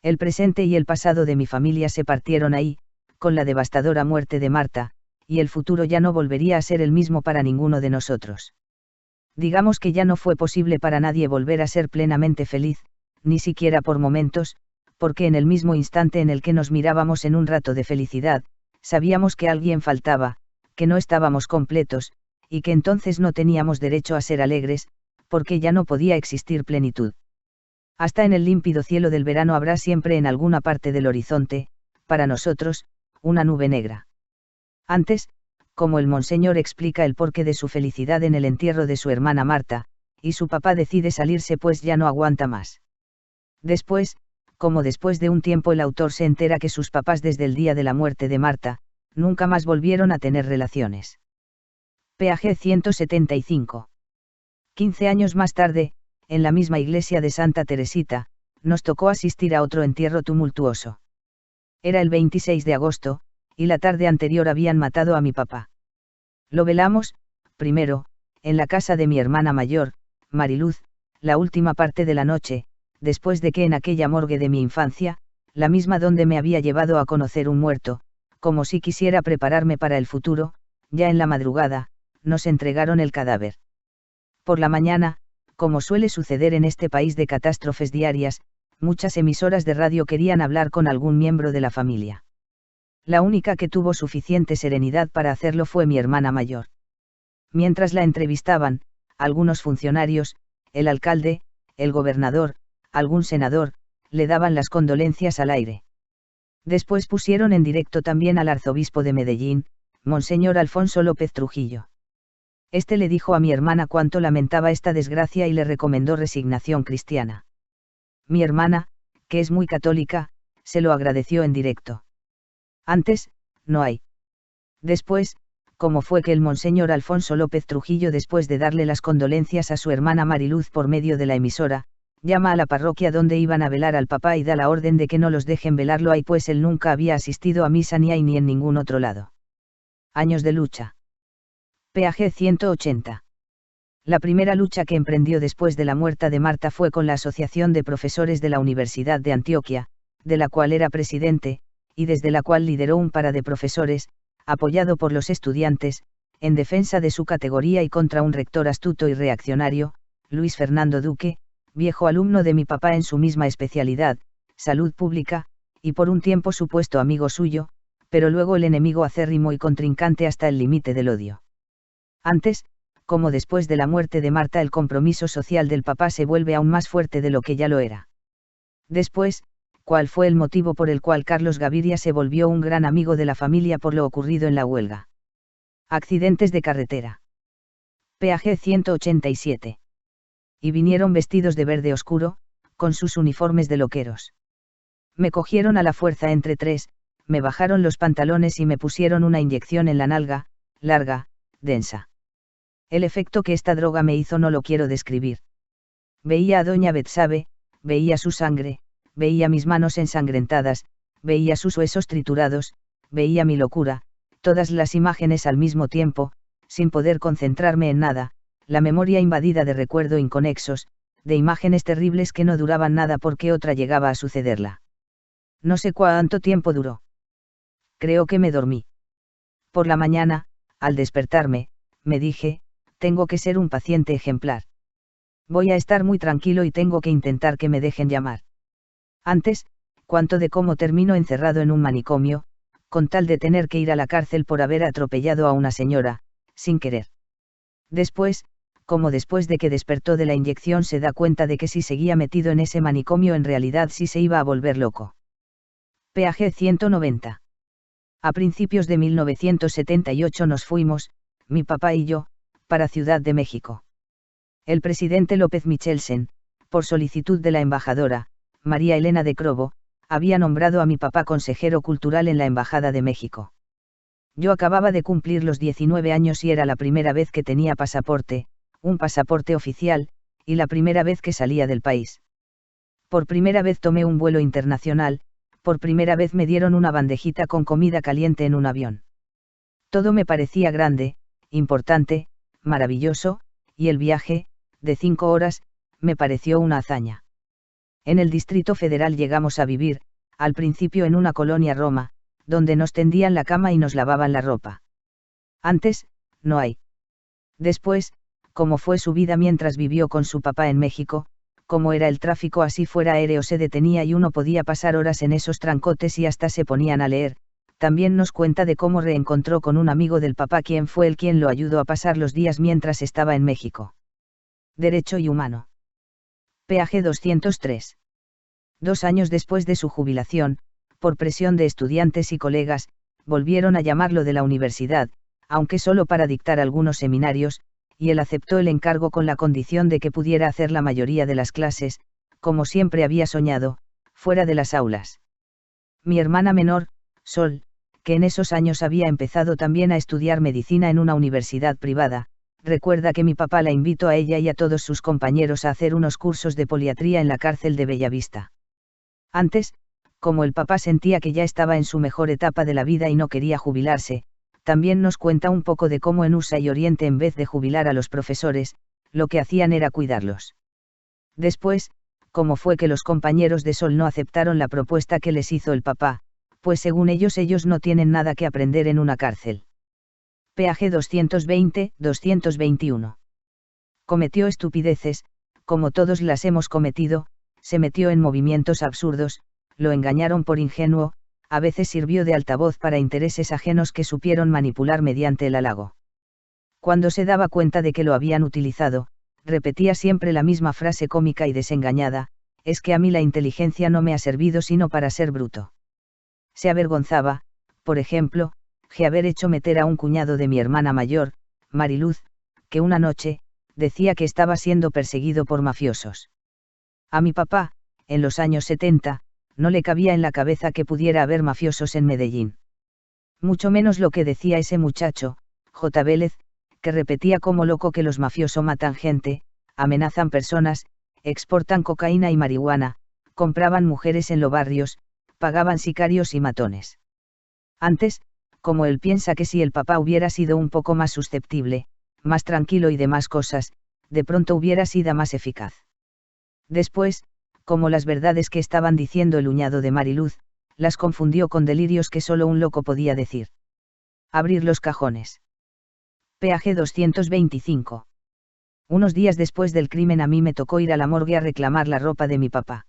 El presente y el pasado de mi familia se partieron ahí, con la devastadora muerte de Marta, y el futuro ya no volvería a ser el mismo para ninguno de nosotros. Digamos que ya no fue posible para nadie volver a ser plenamente feliz, ni siquiera por momentos, porque en el mismo instante en el que nos mirábamos en un rato de felicidad, sabíamos que alguien faltaba, que no estábamos completos, y que entonces no teníamos derecho a ser alegres, porque ya no podía existir plenitud. Hasta en el límpido cielo del verano habrá siempre en alguna parte del horizonte, para nosotros, una nube negra. Antes, como el monseñor explica el porqué de su felicidad en el entierro de su hermana Marta, y su papá decide salirse pues ya no aguanta más. Después, como después de un tiempo el autor se entera que sus papás desde el día de la muerte de Marta, nunca más volvieron a tener relaciones. Peaje 175. 15 años más tarde, en la misma iglesia de Santa Teresita, nos tocó asistir a otro entierro tumultuoso. Era el 26 de agosto, y la tarde anterior habían matado a mi papá. Lo velamos, primero, en la casa de mi hermana mayor, Mariluz, la última parte de la noche, después de que en aquella morgue de mi infancia, la misma donde me había llevado a conocer un muerto, como si quisiera prepararme para el futuro, ya en la madrugada, nos entregaron el cadáver. Por la mañana, como suele suceder en este país de catástrofes diarias, muchas emisoras de radio querían hablar con algún miembro de la familia. La única que tuvo suficiente serenidad para hacerlo fue mi hermana mayor. Mientras la entrevistaban, algunos funcionarios, el alcalde, el gobernador, algún senador, le daban las condolencias al aire. Después pusieron en directo también al arzobispo de Medellín, Monseñor Alfonso López Trujillo. Este le dijo a mi hermana cuánto lamentaba esta desgracia y le recomendó resignación cristiana. Mi hermana, que es muy católica, se lo agradeció en directo. Antes, no hay. Después, ¿cómo fue que el monseñor Alfonso López Trujillo, después de darle las condolencias a su hermana Mariluz por medio de la emisora, llama a la parroquia donde iban a velar al papá y da la orden de que no los dejen velarlo ahí pues él nunca había asistido a misa ni ahí ni en ningún otro lado? Años de lucha. Peaje 180. La primera lucha que emprendió después de la muerte de Marta fue con la Asociación de Profesores de la Universidad de Antioquia, de la cual era presidente, y desde la cual lideró un para de profesores, apoyado por los estudiantes, en defensa de su categoría y contra un rector astuto y reaccionario, Luis Fernando Duque, viejo alumno de mi papá en su misma especialidad, salud pública, y por un tiempo supuesto amigo suyo, pero luego el enemigo acérrimo y contrincante hasta el límite del odio. Antes, como después de la muerte de Marta, el compromiso social del papá se vuelve aún más fuerte de lo que ya lo era. Después, ¿cuál fue el motivo por el cual Carlos Gaviria se volvió un gran amigo de la familia por lo ocurrido en la huelga? Accidentes de carretera. Peaje 187. Y vinieron vestidos de verde oscuro, con sus uniformes de loqueros. Me cogieron a la fuerza entre tres, me bajaron los pantalones y me pusieron una inyección en la nalga, larga, densa. El efecto que esta droga me hizo no lo quiero describir. Veía a doña Betsabe, veía su sangre, veía mis manos ensangrentadas, veía sus huesos triturados, veía mi locura, todas las imágenes al mismo tiempo, sin poder concentrarme en nada, la memoria invadida de recuerdos inconexos, de imágenes terribles que no duraban nada porque otra llegaba a sucederla. No sé cuánto tiempo duró. Creo que me dormí. Por la mañana, al despertarme, me dije, tengo que ser un paciente ejemplar. Voy a estar muy tranquilo y tengo que intentar que me dejen llamar. Antes, cuanto de cómo termino encerrado en un manicomio, con tal de tener que ir a la cárcel por haber atropellado a una señora, sin querer. Después, como después de que despertó de la inyección se da cuenta de que si seguía metido en ese manicomio en realidad sí se iba a volver loco. Peaje 190. A principios de 1978 nos fuimos, mi papá y yo, para Ciudad de México. El presidente López Michelsen, por solicitud de la embajadora, María Elena de Crobo, había nombrado a mi papá consejero cultural en la Embajada de México. Yo acababa de cumplir los 19 años y era la primera vez que tenía pasaporte, un pasaporte oficial, y la primera vez que salía del país. Por primera vez tomé un vuelo internacional, por primera vez me dieron una bandejita con comida caliente en un avión. Todo me parecía grande, importante, maravilloso, y el viaje, de 5 horas, me pareció una hazaña. En el Distrito Federal llegamos a vivir, al principio en una colonia Roma, donde nos tendían la cama y nos lavaban la ropa. Antes, no hay. Después, cómo fue su vida mientras vivió con su papá en México, cómo era el tráfico así fuera aéreo se detenía y uno podía pasar horas en esos trancotes y hasta se ponían a leer. También nos cuenta de cómo reencontró con un amigo del papá quien fue el quien lo ayudó a pasar los días mientras estaba en México. Derecho y humano. Peaje 203. 2 años después de su jubilación, por presión de estudiantes y colegas, volvieron a llamarlo de la universidad, aunque solo para dictar algunos seminarios, y él aceptó el encargo con la condición de que pudiera hacer la mayoría de las clases, como siempre había soñado, fuera de las aulas. Mi hermana menor, Sol, que en esos años había empezado también a estudiar medicina en una universidad privada, recuerda que mi papá la invitó a ella y a todos sus compañeros a hacer unos cursos de poliatría en la cárcel de Bellavista. Antes, como el papá sentía que ya estaba en su mejor etapa de la vida y no quería jubilarse, también nos cuenta un poco de cómo en USA y Oriente en vez de jubilar a los profesores, lo que hacían era cuidarlos. Después, cómo fue que los compañeros de Sol no aceptaron la propuesta que les hizo el papá, pues según ellos no tienen nada que aprender en una cárcel. Peaje 220-221. Cometió estupideces, como todos las hemos cometido, se metió en movimientos absurdos, lo engañaron por ingenuo, a veces sirvió de altavoz para intereses ajenos que supieron manipular mediante el halago. Cuando se daba cuenta de que lo habían utilizado, repetía siempre la misma frase cómica y desengañada, es que a mí la inteligencia no me ha servido sino para ser bruto. Se avergonzaba, por ejemplo, de haber hecho meter a un cuñado de mi hermana mayor, Mariluz, que una noche, decía que estaba siendo perseguido por mafiosos. A mi papá, en los años 70, no le cabía en la cabeza que pudiera haber mafiosos en Medellín. Mucho menos lo que decía ese muchacho, J. Vélez, que repetía como loco que los mafiosos matan gente, amenazan personas, exportan cocaína y marihuana, compraban mujeres en los barrios, pagaban sicarios y matones. Antes, como él piensa que si el papá hubiera sido un poco más susceptible, más tranquilo y demás cosas, de pronto hubiera sido más eficaz. Después, como las verdades que estaban diciendo el uñado de Mariluz, las confundió con delirios que solo un loco podía decir. Abrir los cajones. Peaje 225. Unos días después del crimen a mí me tocó ir a la morgue a reclamar la ropa de mi papá.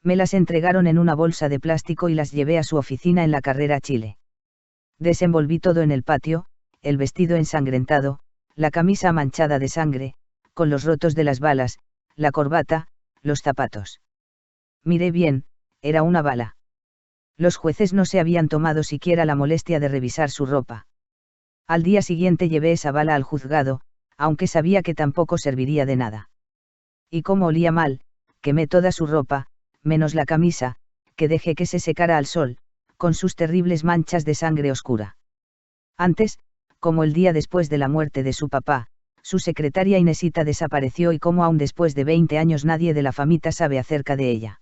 Me las entregaron en una bolsa de plástico y las llevé a su oficina en la carrera Chile. Desenvolví todo en el patio, el vestido ensangrentado, la camisa manchada de sangre, con los rotos de las balas, la corbata, los zapatos. Miré bien, era una bala. Los jueces no se habían tomado siquiera la molestia de revisar su ropa. Al día siguiente llevé esa bala al juzgado, aunque sabía que tampoco serviría de nada. Y como olía mal, quemé toda su ropa, menos la camisa, que dejé que se secara al sol, con sus terribles manchas de sangre oscura. Antes, como el día después de la muerte de su papá, su secretaria Inesita desapareció y como aún después de 20 años nadie de la famita sabe acerca de ella.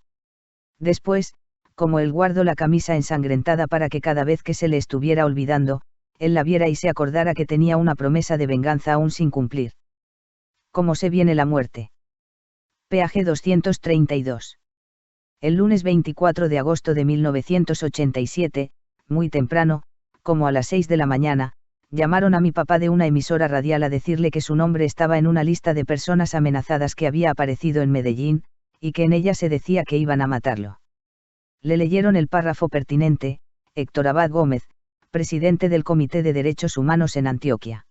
Después, como él guardó la camisa ensangrentada para que cada vez que se le estuviera olvidando, él la viera y se acordara que tenía una promesa de venganza aún sin cumplir. ¿Cómo se viene la muerte? Peaje 232. El lunes 24 de agosto de 1987, muy temprano, como a las 6 de la mañana, llamaron a mi papá de una emisora radial a decirle que su nombre estaba en una lista de personas amenazadas que había aparecido en Medellín, y que en ella se decía que iban a matarlo. Le leyeron el párrafo pertinente: Héctor Abad Gómez, presidente del Comité de Derechos Humanos en Antioquia.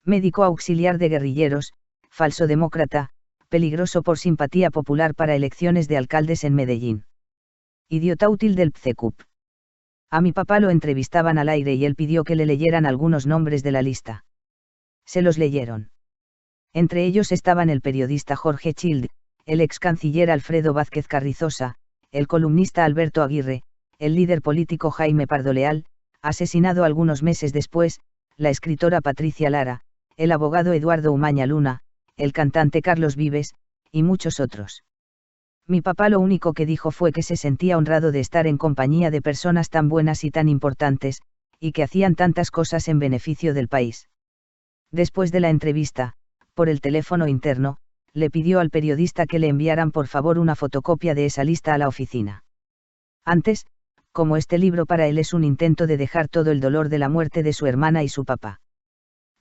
Médico auxiliar de guerrilleros, falso demócrata, peligroso por simpatía popular para elecciones de alcaldes en Medellín. Idiota útil del PCCUP. A mi papá lo entrevistaban al aire y él pidió que le leyeran algunos nombres de la lista. Se los leyeron. Entre ellos estaban el periodista Jorge Child, el ex canciller Alfredo Vázquez Carrizosa, el columnista Alberto Aguirre, el líder político Jaime Pardo Leal, asesinado algunos meses después, la escritora Patricia Lara, el abogado Eduardo Umaña Luna, el cantante Carlos Vives, y muchos otros. Mi papá lo único que dijo fue que se sentía honrado de estar en compañía de personas tan buenas y tan importantes, y que hacían tantas cosas en beneficio del país. Después de la entrevista, por el teléfono interno, le pidió al periodista que le enviaran por favor una fotocopia de esa lista a la oficina. Antes, como este libro para él es un intento de dejar todo el dolor de la muerte de su hermana y su papá.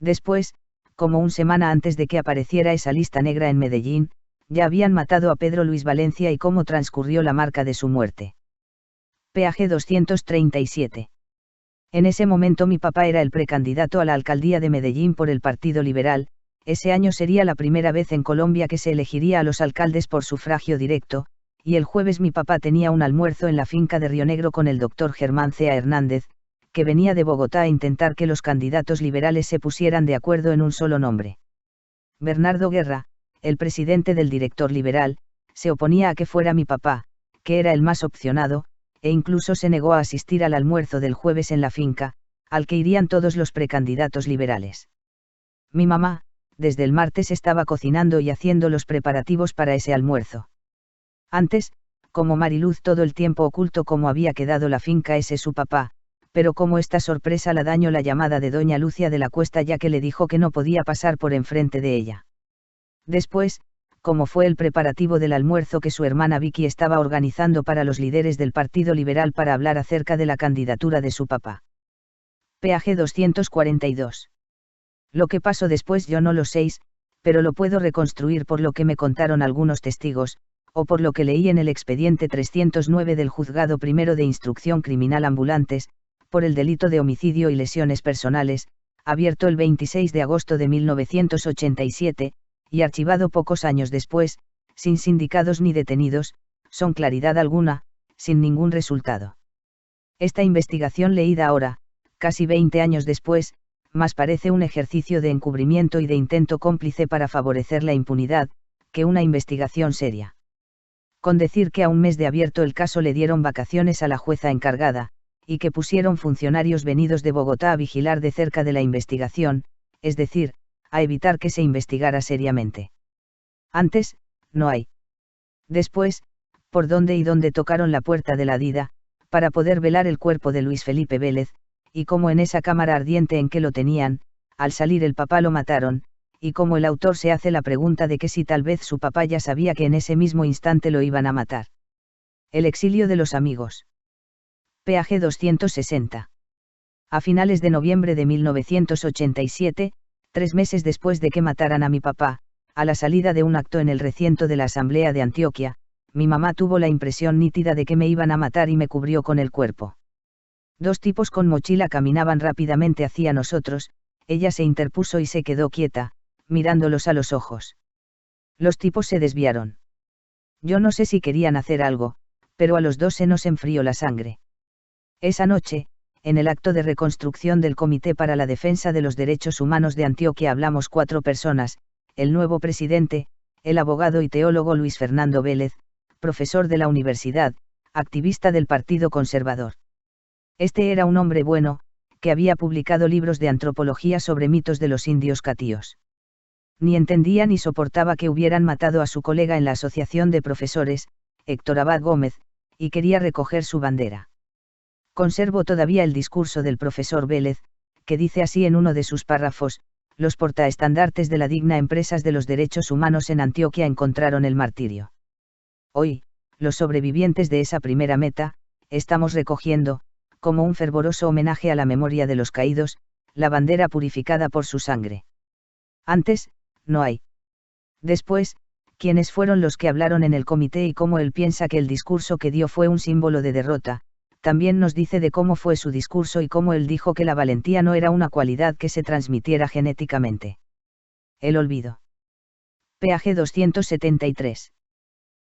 Después, como una semana antes de que apareciera esa lista negra en Medellín, ya habían matado a Pedro Luis Valencia y cómo transcurrió la marca de su muerte. Peaje 237. En ese momento mi papá era el precandidato a la alcaldía de Medellín por el Partido Liberal. Ese año sería la primera vez en Colombia que se elegiría a los alcaldes por sufragio directo, y el jueves mi papá tenía un almuerzo en la finca de Río Negro con el doctor Germán Cea Hernández, que venía de Bogotá a intentar que los candidatos liberales se pusieran de acuerdo en un solo nombre. Bernardo Guerra, el presidente del director liberal, se oponía a que fuera mi papá, que era el más opcionado, e incluso se negó a asistir al almuerzo del jueves en la finca, al que irían todos los precandidatos liberales. Mi mamá, desde el martes estaba cocinando y haciendo los preparativos para ese almuerzo. Antes, como Mariluz todo el tiempo oculto cómo había quedado la finca ese su papá, pero como esta sorpresa la dañó la llamada de doña Lucia de la Cuesta ya que le dijo que no podía pasar por enfrente de ella. Después, como fue el preparativo del almuerzo que su hermana Vicky estaba organizando para los líderes del Partido Liberal para hablar acerca de la candidatura de su papá. Peaje 242. Lo que pasó después yo no lo sé, pero lo puedo reconstruir por lo que me contaron algunos testigos, o por lo que leí en el expediente 309 del Juzgado Primero de Instrucción Criminal Ambulantes, por el delito de homicidio y lesiones personales, abierto el 26 de agosto de 1987, y archivado pocos años después, sin sindicados ni detenidos, son claridad alguna, sin ningún resultado. Esta investigación leída ahora, casi 20 años después, más parece un ejercicio de encubrimiento y de intento cómplice para favorecer la impunidad, que una investigación seria. Con decir que a un mes de abierto el caso le dieron vacaciones a la jueza encargada, y que pusieron funcionarios venidos de Bogotá a vigilar de cerca de la investigación, es decir, a evitar que se investigara seriamente. Antes, no hay. Después, por dónde y dónde tocaron la puerta de la Dida, para poder velar el cuerpo de Luis Felipe Vélez, y cómo en esa cámara ardiente en que lo tenían, al salir el papá lo mataron, y cómo el autor se hace la pregunta de que si tal vez su papá ya sabía que en ese mismo instante lo iban a matar. El exilio de los amigos. Peaje 260. A finales de noviembre de 1987, 3 meses después de que mataran a mi papá, a la salida de un acto en el recinto de la Asamblea de Antioquia, mi mamá tuvo la impresión nítida de que me iban a matar y me cubrió con el cuerpo. 2 tipos con mochila caminaban rápidamente hacia nosotros, ella se interpuso y se quedó quieta, mirándolos a los ojos. Los tipos se desviaron. Yo no sé si querían hacer algo, pero a los 2 se nos enfrió la sangre. Esa noche, en el acto de reconstrucción del Comité para la Defensa de los Derechos Humanos de Antioquia hablamos 4 personas, el nuevo presidente, el abogado y teólogo Luis Fernando Vélez, profesor de la universidad, activista del Partido Conservador. Este era un hombre bueno, que había publicado libros de antropología sobre mitos de los indios catíos. Ni entendía ni soportaba que hubieran matado a su colega en la Asociación de Profesores, Héctor Abad Gómez, y quería recoger su bandera. Conservo todavía el discurso del profesor Vélez, que dice así en uno de sus párrafos: los portaestandartes de la digna empresa de los derechos humanos en Antioquia encontraron el martirio. Hoy, los sobrevivientes de esa primera meta, estamos recogiendo, como un fervoroso homenaje a la memoria de los caídos, la bandera purificada por su sangre. Antes, no hay. Después, ¿quiénes fueron los que hablaron en el comité y cómo él piensa que el discurso que dio fue un símbolo de derrota? También nos dice de cómo fue su discurso y cómo él dijo que la valentía no era una cualidad que se transmitiera genéticamente. El olvido. Page 273.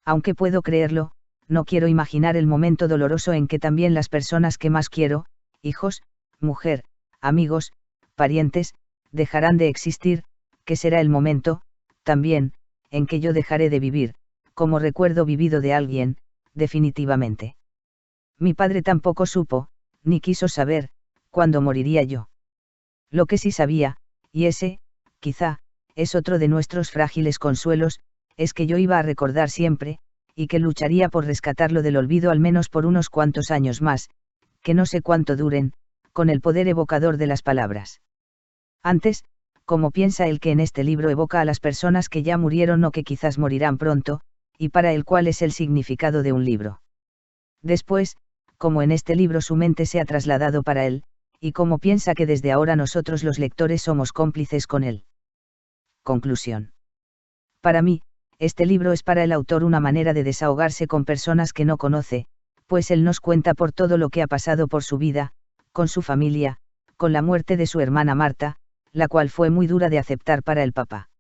Aunque puedo creerlo, no quiero imaginar el momento doloroso en que también las personas que más quiero, hijos, mujer, amigos, parientes, dejarán de existir, que será el momento, también, en que yo dejaré de vivir, como recuerdo vivido de alguien, definitivamente. Mi padre tampoco supo, ni quiso saber, cuándo moriría yo. Lo que sí sabía, y ese, quizá, es otro de nuestros frágiles consuelos, es que yo iba a recordar siempre, y que lucharía por rescatarlo del olvido al menos por unos cuantos años más, que no sé cuánto duren, con el poder evocador de las palabras. Antes, como piensa él que en este libro evoca a las personas que ya murieron o que quizás morirán pronto, y para él cuál es el significado de un libro. Después, como en este libro su mente se ha trasladado para él, y como piensa que desde ahora nosotros los lectores somos cómplices con él. Conclusión. Para mí, este libro es para el autor una manera de desahogarse con personas que no conoce, pues él nos cuenta por todo lo que ha pasado por su vida, con su familia, con la muerte de su hermana Marta, la cual fue muy dura de aceptar para el papá.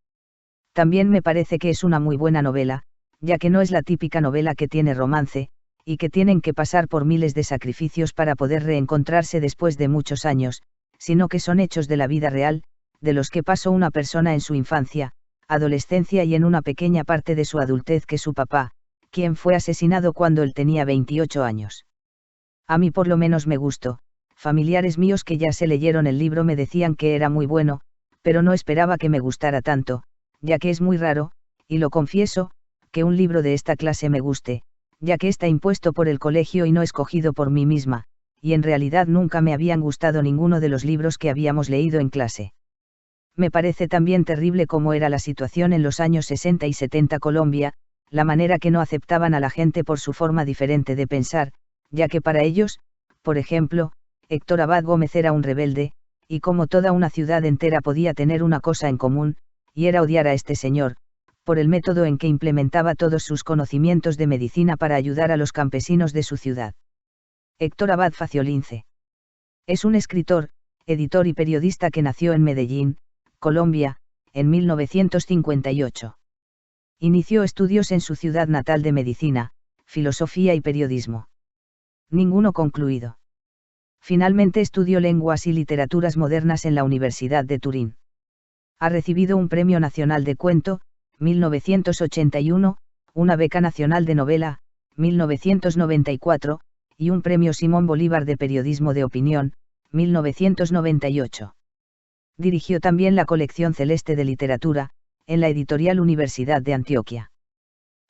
También me parece que es una muy buena novela, ya que no es la típica novela que tiene romance, y que tienen que pasar por miles de sacrificios para poder reencontrarse después de muchos años, sino que son hechos de la vida real, de los que pasó una persona en su infancia, adolescencia y en una pequeña parte de su adultez que su papá, quien fue asesinado cuando él tenía 28 años. A mí por lo menos me gustó, familiares míos que ya se leyeron el libro me decían que era muy bueno, pero no esperaba que me gustara tanto, ya que es muy raro, y lo confieso, que un libro de esta clase me guste, ya que está impuesto por el colegio y no escogido por mí misma, y en realidad nunca me habían gustado ninguno de los libros que habíamos leído en clase. Me parece también terrible cómo era la situación en los años 60 y 70 Colombia, la manera que no aceptaban a la gente por su forma diferente de pensar, ya que para ellos, por ejemplo, Héctor Abad Gómez era un rebelde, y como toda una ciudad entera podía tener una cosa en común, y era odiar a este señor, por el método en que implementaba todos sus conocimientos de medicina para ayudar a los campesinos de su ciudad. Héctor Abad Faciolince. Es un escritor, editor y periodista que nació en Medellín, Colombia, en 1958. Inició estudios en su ciudad natal de medicina, filosofía y periodismo. Ninguno concluido. Finalmente estudió lenguas y literaturas modernas en la Universidad de Turín. Ha recibido un Premio Nacional de Cuento, 1981, una Beca Nacional de Novela, 1994, y un Premio Simón Bolívar de Periodismo de Opinión, 1998. Dirigió también la colección Celeste de Literatura, en la editorial Universidad de Antioquia.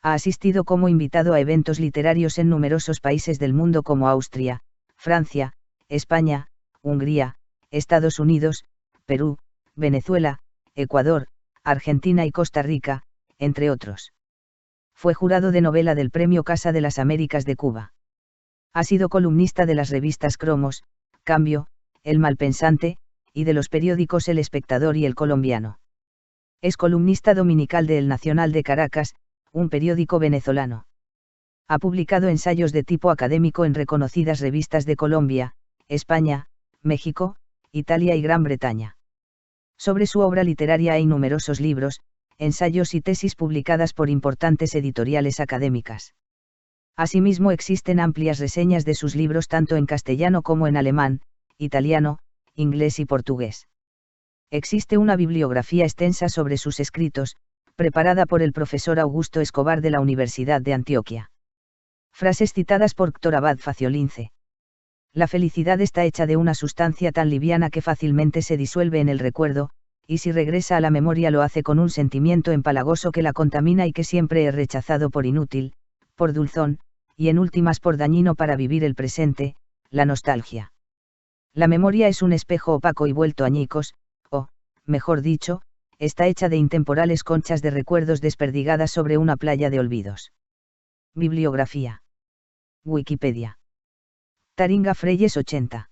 Ha asistido como invitado a eventos literarios en numerosos países del mundo como Austria, Francia, España, Hungría, Estados Unidos, Perú, Venezuela, Ecuador, Argentina y Costa Rica, entre otros. Fue jurado de novela del Premio Casa de las Américas de Cuba. Ha sido columnista de las revistas Cromos, Cambio, El Malpensante, y de los periódicos El Espectador y El Colombiano. Es columnista dominical de El Nacional de Caracas, un periódico venezolano. Ha publicado ensayos de tipo académico en reconocidas revistas de Colombia, España, México, Italia y Gran Bretaña. Sobre su obra literaria hay numerosos libros, ensayos y tesis publicadas por importantes editoriales académicas. Asimismo existen amplias reseñas de sus libros tanto en castellano como en alemán, italiano, inglés y portugués. Existe una bibliografía extensa sobre sus escritos, preparada por el profesor Augusto Escobar de la Universidad de Antioquia. Frases citadas por Dr. Abad Faciolince. La felicidad está hecha de una sustancia tan liviana que fácilmente se disuelve en el recuerdo, y si regresa a la memoria lo hace con un sentimiento empalagoso que la contamina y que siempre he rechazado por inútil, por dulzón, y en últimas por dañino para vivir el presente, la nostalgia. La memoria es un espejo opaco y vuelto añicos, o, mejor dicho, está hecha de intemporales conchas de recuerdos desperdigadas sobre una playa de olvidos. Bibliografía. Wikipedia. Taringa Freyes 80.